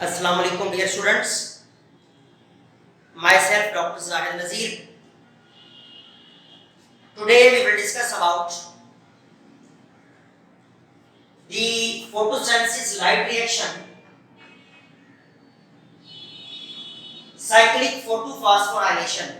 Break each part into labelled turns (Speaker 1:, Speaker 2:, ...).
Speaker 1: Assalamu alaikum dear students, myself Dr. Zahid Nazir. Today we will discuss about the photosynthesis light reaction, cyclic photophosphorylation.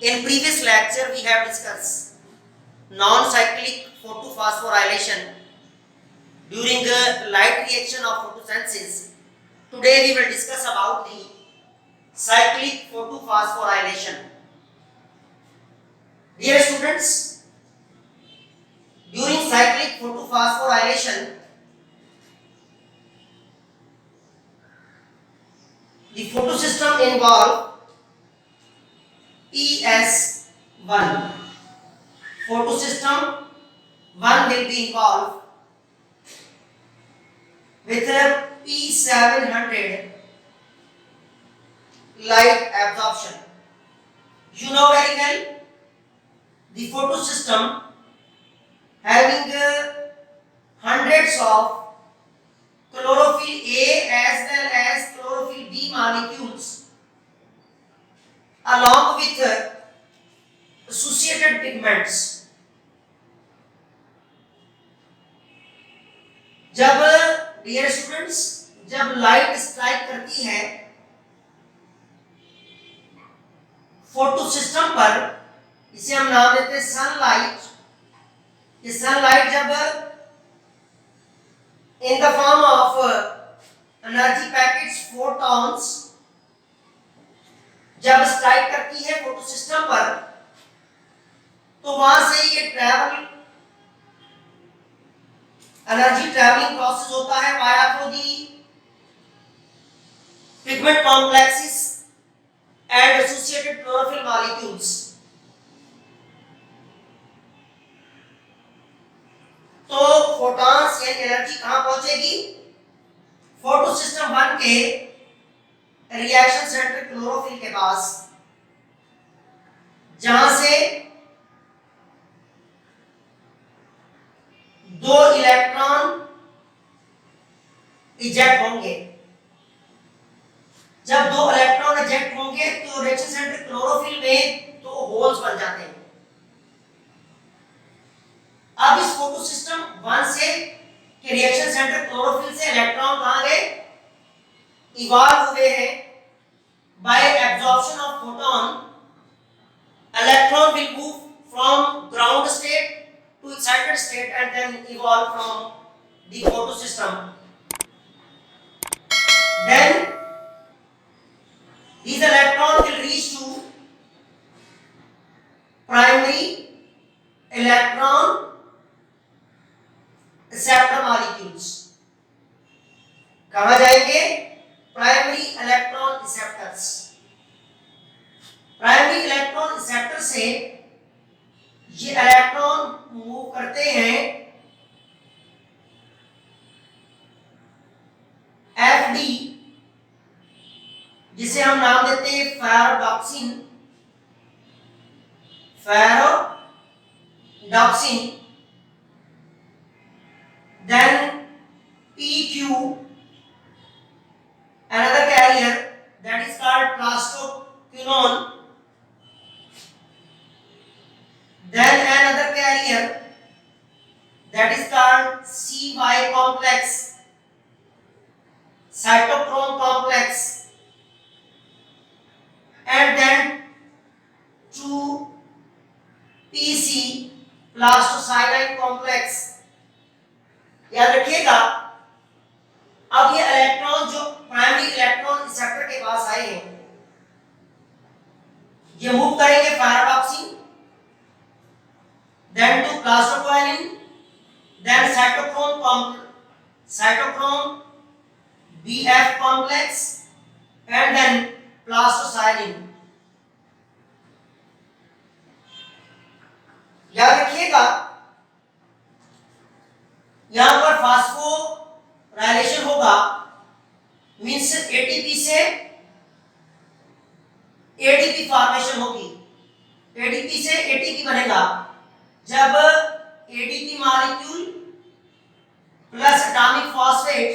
Speaker 1: In previous lecture we have discussed non-cyclic photophosphorylation during the light reaction of photosynthesis. Today we will discuss about the cyclic photophosphorylation. Dear students, during cyclic photophosphorylation, the photosystem involve PS1. Photosystem 1 will be involved with a P700 light absorption. You know very well the photosystem having hundreds of chlorophyll A as well as chlorophyll B molecules along with associated pigments. जब dear students जब light strike करती है photo system पर, इसे हम नाम देते हैं सनलाइट. ये सनलाइट जब in the form of energy packets photons जब स्ट्राइक करती है फोटो सिस्टम पर, तो वहां से ये ट्रैवल एनर्जी ट्रैवलिंग प्रोसेस होता है via through the pigment complexes and associated chlorophyll molecules. तो फोटॉन्स यानी एनर्जी कहां पहुंचेगी? फोटो सिस्टम 1 के रिएक्शन सेंटर क्लोरोफिल के पास, जहां से दो इलेक्ट्रॉन इजेक्ट होंगे. जब दो इलेक्ट्रॉन इजेक्ट होंगे तो रिएक्शन सेंटर क्लोरोफिल में दो होल्स बन जाते हैं. अब इस फोटो सिस्टम 1 से के रिएक्शन सेंटर क्लोरोफिल से इलेक्ट्रॉन कहां गए? इवॉल्व हुए हैं bye absorption of photon. Electron will move from ground state to excited state and then evolve from the photosystem. Then these electrons will reach to primary electron receptor molecules. कहाँ जाएंगे? Primary electron receptors. Primary electron receptor से ये electron move करते हैं FD, जिसे हम नाम देते हैं ferredoxin. Then PQ, another carrier that is called plastoquinone. Then another carrier that is called CY complex, cytochrome complex, and then 2PC plastocyanine complex. याद रखिएगा, अब ये इलेक्ट्रॉन जो प्राइमरी इलेक्ट्रॉन रिसेप्टर के पास आए हैं, ये मूव करेंगे फेरोडॉक्सिन, then to plastoquinone, then cytochrome BF complex, and then plastocyanine. याद रखिएगा, यहां पर फास्फोराइलेशन होगा, मींस ATP से ADP फॉर्मेशन होगी. ADP से ATP बनेगा जब ADP molecule plus atomic phosphate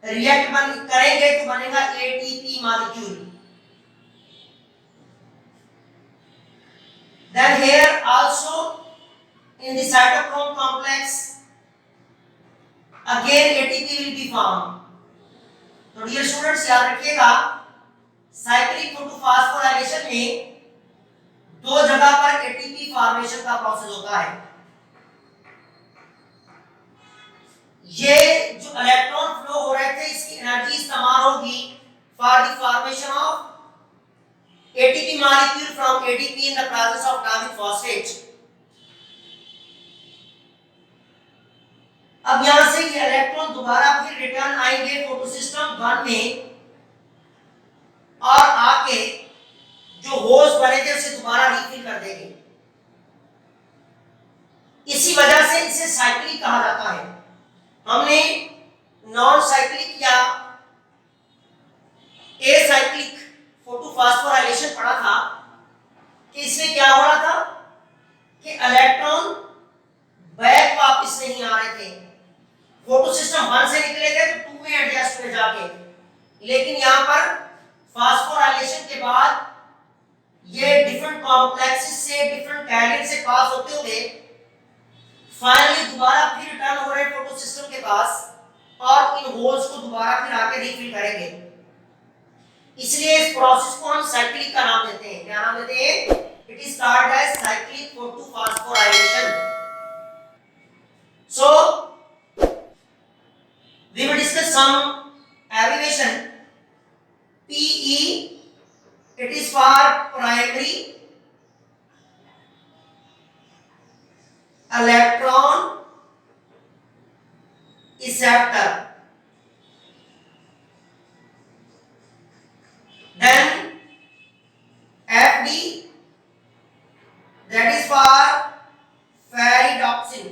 Speaker 1: react करेंगे तो बनेगा ATP molecule. Then here also in the cytochrome complex again ATP will be formed. तो डियर स्टूडेंट्स याद रखिएगा साइक्लिक फोटोफॉस्फोराइलेशन में दो जगह पर एटीपी फॉर्मेशन का प्रोसेस होता है। ये जो इलेक्ट्रॉन फ्लो हो रहे थे इसकी एनर्जी इस्तेमाल होगी for the formation of ATP molecule from ADP in the presence of diamine phosphate। अब यहां से ये इलेक्ट्रॉन दोबारा फिर रिटर्न आएंगे फोटोसिस्टम 1 में और आके जो होल्स बने थे उसे दोबारा रिफिल कर देंगे। इसी वजह से इसे साइक्लिक कहा जाता है। हमने नॉन साइक्लिक या एसाइक्लिक फोटोफॉस्फोराइलेशन पढ़ा था कि इसमें क्या हो रहा था कि इलेक्ट्रॉन बैक वापस नहीं आ रहे थे, फोटोसिस्टम 1 से निकले थे तो 2 में एडजस्ट हुए जाके, लेकिन यहां पर फॉस्फोराइलेशन के बाद ये डिफरेंट कॉम्प्लेक्सेस से डिफरेंट कैरियर से पास होते हुए फाइनली दोबारा फिर रिटर्न हो रहे फोटोसिस्टम के पास और इन होल्स को दोबारा फिर आके रिफिल करेंगे। इसलिए इस प्रोसेस को हम साइक्लिक का नाम देते हैं। क्या नाम देते हैं? It is called as cyclic photophosphorylation. So we will discuss some abbreviation. PE it is for primary electron acceptor, then FD that is for ferredoxin,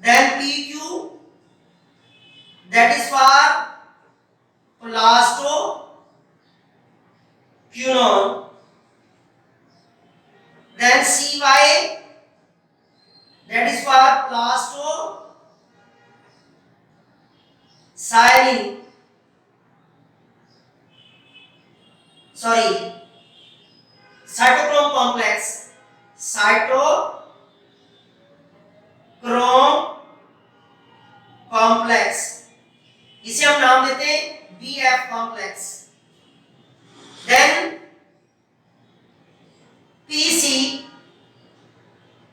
Speaker 1: then PQ that is for plastoquinone, then CY that is for plastocyanine, cytochrome complex, cytochrome complex, इसे हम नाम देते हैं BF complex. Then PC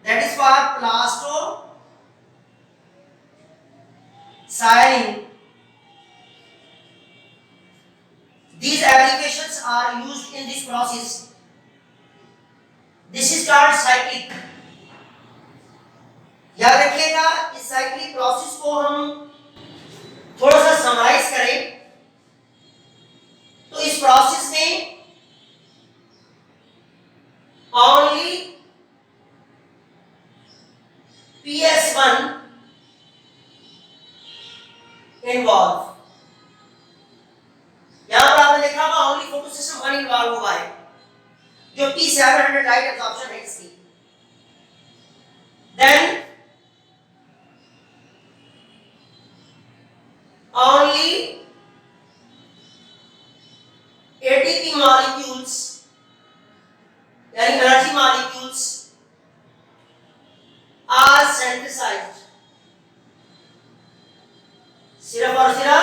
Speaker 1: that is for plastocyanine। These abbreviations are used in this process. This is called cyclic। याद रखिएगा इस cyclic process को हम थोड़ा सा समराइज करें तो इस प्रोसेस में ओनली PS1 इन्वॉल्व। यहां पर आपने देखा होगा ओनली फोटोसिस्टम 1 इन्वॉल्व हुआ है जो P700 लाइट एब्जॉर्प्शन है इसकी। देन only ATP molecules यानी एनर्जी molecules are synthesized। सिर्फ और सिर्फ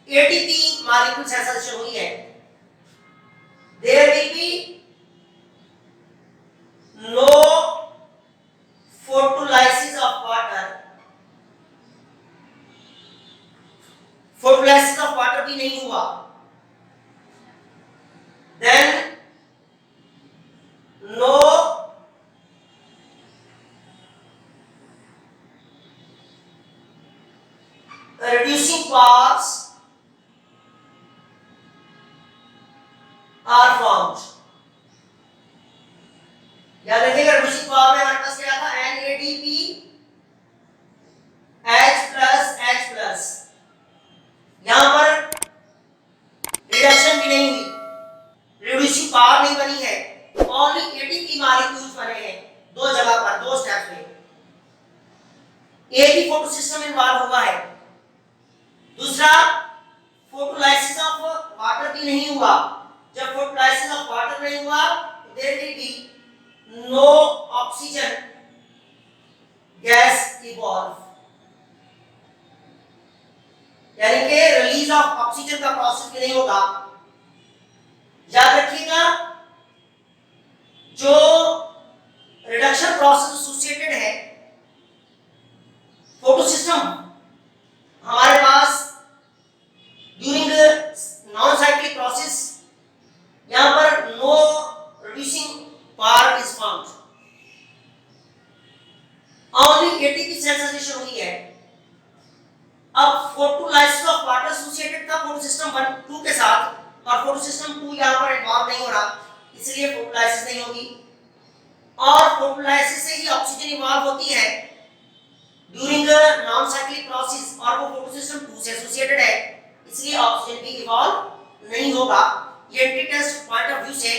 Speaker 1: ATP molecules synthesis हुई है। There will be no photolysis of water। Photolysis of water भी नहीं हुआ। Then no reducing parts are formed। याद रखिएगा reducing पावर में हमारे पास क्या था NADP H+H+। यहां पर रिडक्शन भी नहीं हुई, रिड्यूसिंग पावर नहीं बनी है, ओनली एटीपी मॉलिक्यूल्स बने हैं दो जगह पर, दो स्टेप्स में। एक ही फोटो सिस्टम इन्वॉल्व हुआ है। दूसरा, फोटोलाइसिस ऑफ वाटर भी नहीं हुआ। जब फोटोलाइसिस ऑफ वाटर नहीं हुआ, there will be no oxygen gas evolve, यानी कि रिलीज ऑफ ऑक्सीजन का प्रोसेस भी नहीं होगा। याद रखिएगा, जो रिडक्शन प्रोसेस एसोसिएटेड है फोटो सिस्टम, हमारे पास ड्यूरिंग नॉन साइक्लिक प्रोसेस यहां पर no reducing part is found, only 80% sensation हुई है। अब फोटोलाइसिस ऑफ वाटर एसोसिएटेड था फोटो सिस्टम 1 2 के साथ, और फोटो सिस्टम 2 यहां पर इन्वॉल्व नहीं हो रहा, इसलिए फोटोलाइसिस नहीं होगी। और फोटोलाइसिस से ही ऑक्सीजन इवॉल्व होती है ड्यूरिंग नॉन साइक्लिक प्रोसेस, और वो फोटो सिस्टम 2 से एसोसिएटेड है, इसलिए ऑक्सीजन भी इवॉल्व नहीं होगा। ये एंटी-टेस्ट पॉइंट ऑफ व्यू से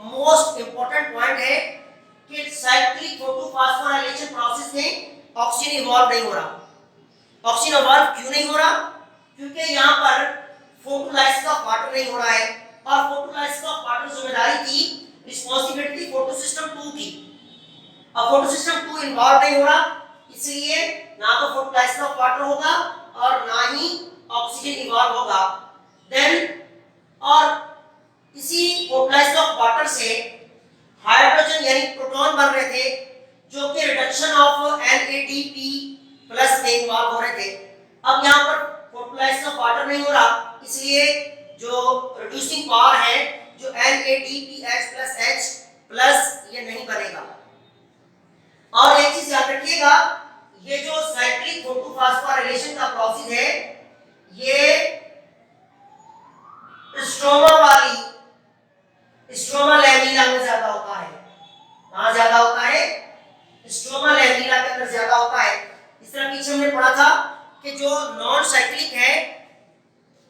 Speaker 1: मोस्ट इंपॉर्टेंट पॉइंट है कि साइक्लिक फोटोफॉस्फोराइलेशन प्रोसेस में ऑक्सीजन इवॉल्व नहीं हो रहा। ऑक्सीजन इवॉल्व क्यों नहीं हो रहा? क्योंकि यहां पर फोटोलाइसिस ऑफ वाटर नहीं हो रहा है, और फोटोलाइसिस ऑफ वाटर जिम्मेदारी थी, रिस्पांसिबिलिटी फोटो सिस्टम 2 की। अब फोटो सिस्टम 2 इन्वॉल्व नहीं हो रहा, इसलिए ना तो फोटोलाइसिस ऑफ वाटर होगा और ना ही ऑक्सीजन इवॉल्व होगा। देन और इसी फोटोलाइसिस ऑफ वाटर से हाइड्रोजन यानी प्रोटॉन बन रहे थे, जो कि रिडक्शन ऑफ NADP प्लस में इन्वॉल्व हो रहे थे। अब यहां पर फोटोलाइसिस ऑफ वाटर नहीं हो रहा, इसलिए जो रिड्यूसिंग पावर है, जो NADPH प्लस H प्लस, ये नहीं बनेगा। और एक चीज याद रखिएगा, ये जो साइक्लिक फोटोफॉस्फोराइलेशन का प्रोसेस है, ये स्ट्रोमा लैमेला में ज्यादा होता है। कहां ज्यादा होता है? स्ट्रोमा लैमेला के अंदर ज्यादा होता है। इस तरह पीछे हमने पढ़ा था कि जो नॉन साइक्लिक है,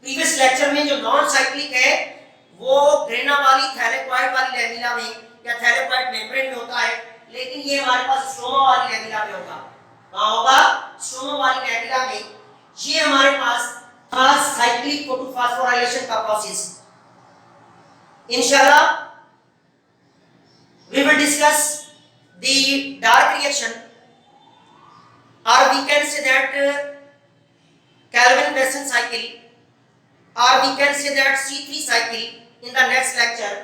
Speaker 1: प्रीवियस लेक्चर में जो नॉन साइक्लिक है वो ग्रेना वाली थैलेकॉइड वाली लैमेला में या थैलेकॉइड मेम्ब्रेन में होता है, लेकिन ये हमारे पास स्ट्रोमा वाली लैमेला में होगा। कहां होगा? स्ट्रोमा वाली लैमेला में। ये हमारे पास साइक्लिक फोटोफॉस्फोराइलेशन का प्रोसेस। इंशाल्लाह we will discuss the dark reaction, or we can say that Calvin-Wesson cycle, or we can say that C3 cycle in the next lecture.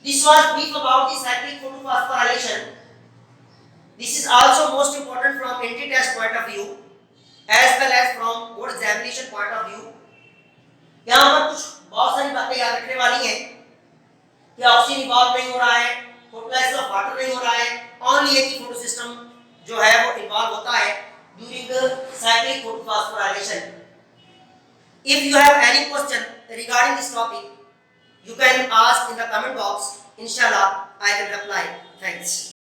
Speaker 1: This was brief about the cyclic photophosphorylation. This is also most important from anti-test point of view as well as from board examination point of view. यहाँ पर कुछ बहुत सारी बातें याद रखने वाली हैं कि ऑक्सीजन इवॉल्व नहीं हो रहा है, फोटोलाइसिस ऑफ वाटर नहीं हो रहा है, ओनली एक ही फोटो सिस्टम जो है वो इन्वॉल्व होता है during cyclic photophosphorylation. If you have any question regarding this topic, you can ask in the comment box. Inshallah, I will reply. Thanks.